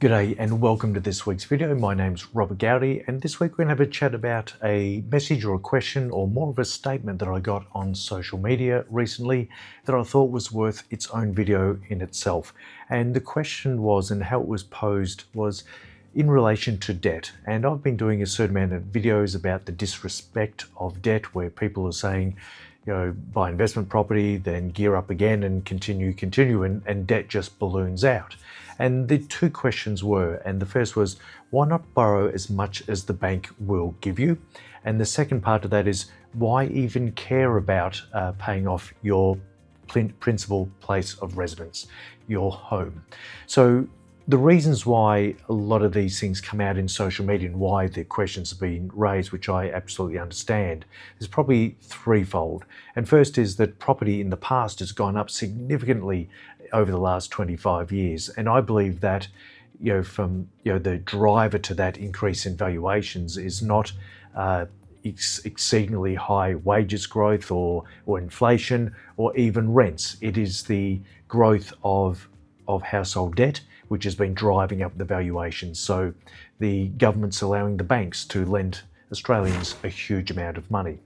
G'day and welcome to this week's video. My name's Robert Gowdy, and this week we're going to have a chat about a message or a question, or more of a statement that I got on social media recently that I thought was worth its own video in itself. And the question was, and how it was posed, was in relation to debt. And I've been doing a certain amount of videos about the disrespect of debt, where people are saying, buy investment property, then gear up again and continue, and debt just balloons out. And the two questions were, and the first was, why not borrow as much as the bank will give you? And the second part of that is, why even care about paying off your principal place of residence, your home? So the reasons why a lot of these things come out in social media and why the questions have been raised, which I absolutely understand, is probably threefold. And first is that property in the past has gone up significantly over the last 25 years. And I believe that, the driver to that increase in valuations is not exceedingly high wages growth or inflation or even rents. It is the growth of household debt, which has been driving up the valuations. So the government's allowing the banks to lend Australians a huge amount of money.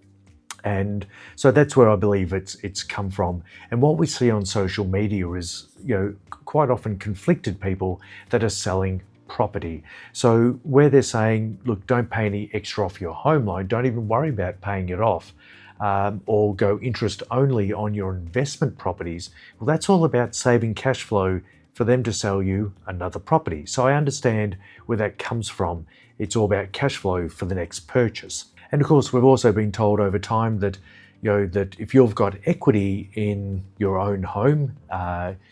And so that's where I believe it's come from. And what we see on social media is, quite often conflicted people that are selling property. So where they're saying, look, don't pay any extra off your home loan, don't even worry about paying it off, or go interest only on your investment properties. Well, that's all about saving cash flow for them to sell you another property. So I understand where that comes from. It's all about cash flow for the next purchase. And of course, we've also been told over time that, that if you've got equity in your own home,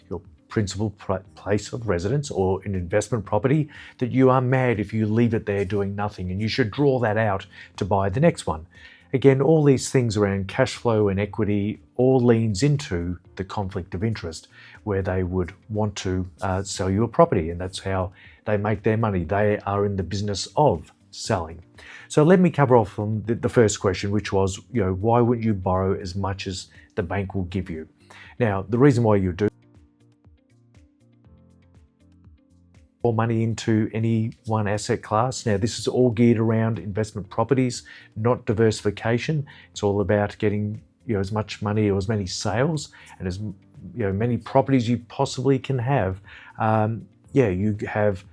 your principal place of residence or an investment property, that you are mad if you leave it there doing nothing, and you should draw that out to buy the next one. Again, all these things around cash flow and equity all leans into the conflict of interest, where they would want to sell you a property, and that's how they make their money. They are in the business of selling. So let me cover off on the first question, which was, why wouldn't you borrow as much as the bank will give you? Now, the reason why you do more money into any one asset class. Now, this is all geared around investment properties, not diversification. It's all about getting as much money or as many sales and as many properties you possibly can have. You have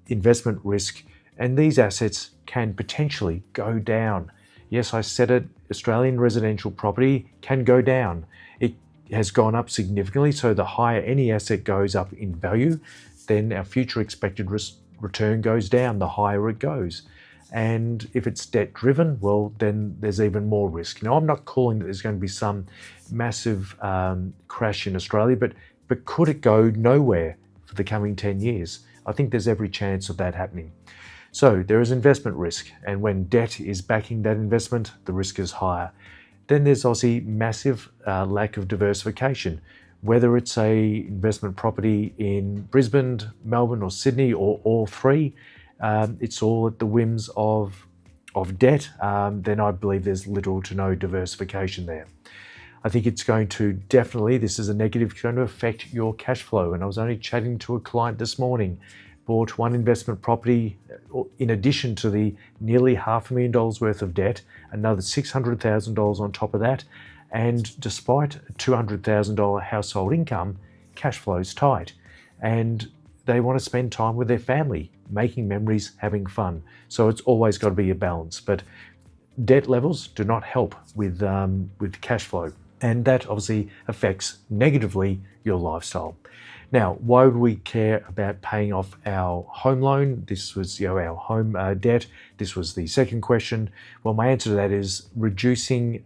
investment risk, and these assets can potentially go down. Yes, I said it, Australian residential property can go down. It has gone up significantly, so the higher any asset goes up in value, then our future expected return goes down, the higher it goes. And if it's debt driven, well, then there's even more risk. Now, I'm not calling that there's going to be some massive crash in Australia, but could it go nowhere for the coming 10 years? I think there's every chance of that happening. So there is investment risk, and when debt is backing that investment, the risk is higher. Then there's obviously massive lack of diversification. Whether it's a investment property in Brisbane, Melbourne or Sydney, or all three, it's all at the whims of debt, then I believe there's little to no diversification there. I think it's going to definitely, this is a negative, it's going to affect your cash flow. And I was only chatting to a client this morning, bought one investment property in addition to the nearly $500,000 worth of debt, another $600,000 on top of that. And despite a $200,000 household income, cash flow's tight. And they want to spend time with their family, making memories, having fun. So it's always got to be a balance. But debt levels do not help with cash flow. And that obviously affects negatively your lifestyle. Now, why would we care about paying off our home loan? This was our home debt. This was the second question. Well, my answer to that is reducing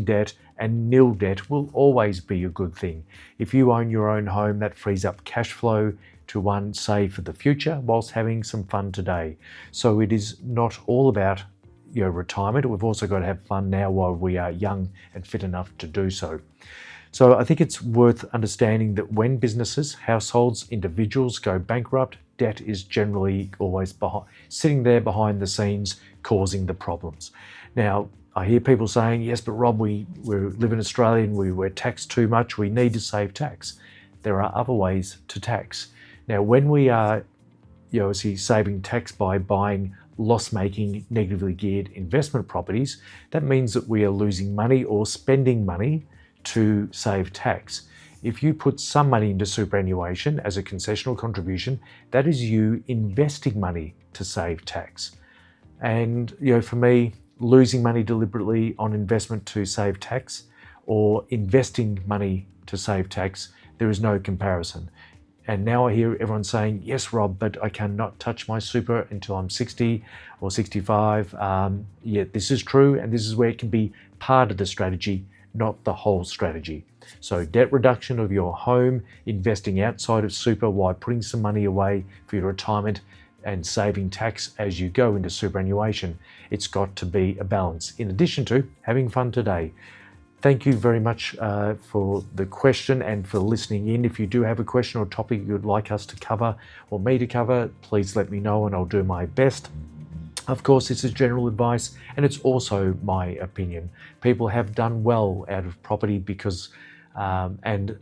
debt and nil debt will always be a good thing. If you own your own home, that frees up cash flow to save for the future whilst having some fun today. So it is not all about retirement. We've also got to have fun now while we are young and fit enough to do so. So I think it's worth understanding that when businesses, households, individuals go bankrupt, debt is generally always sitting there behind the scenes causing the problems. Now, I hear people saying, yes, but Rob, we live in Australia and we're taxed too much, we need to save tax. There are other ways to tax. Now, when we are obviously saving tax by buying loss-making, negatively geared investment properties, that means that we are losing money or spending money to save tax. If you put some money into superannuation as a concessional contribution, that is you investing money to save tax. And for me, losing money deliberately on investment to save tax or investing money to save tax, there is no comparison. And now I hear everyone saying, yes, Rob, but I cannot touch my super until I'm 60 or 65. Yeah, this is true. And this is where it can be part of the strategy, not the whole strategy. So debt reduction of your home, investing outside of super while putting some money away for your retirement, and saving tax as you go into superannuation. It's got to be a balance, in addition to having fun today. Thank you very much for the question and for listening in. If you do have a question or topic you'd like us to cover or me to cover, please let me know and I'll do my best. Of course, this is general advice and it's also my opinion. People have done well out of property because, and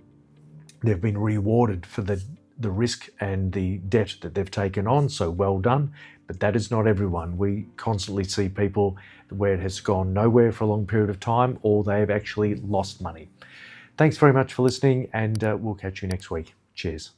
they've been rewarded for the risk and the debt that they've taken on, so well done. But that is not everyone. We constantly see people where it has gone nowhere for a long period of time or they have actually lost money. Thanks very much for listening and we'll catch you next week. Cheers.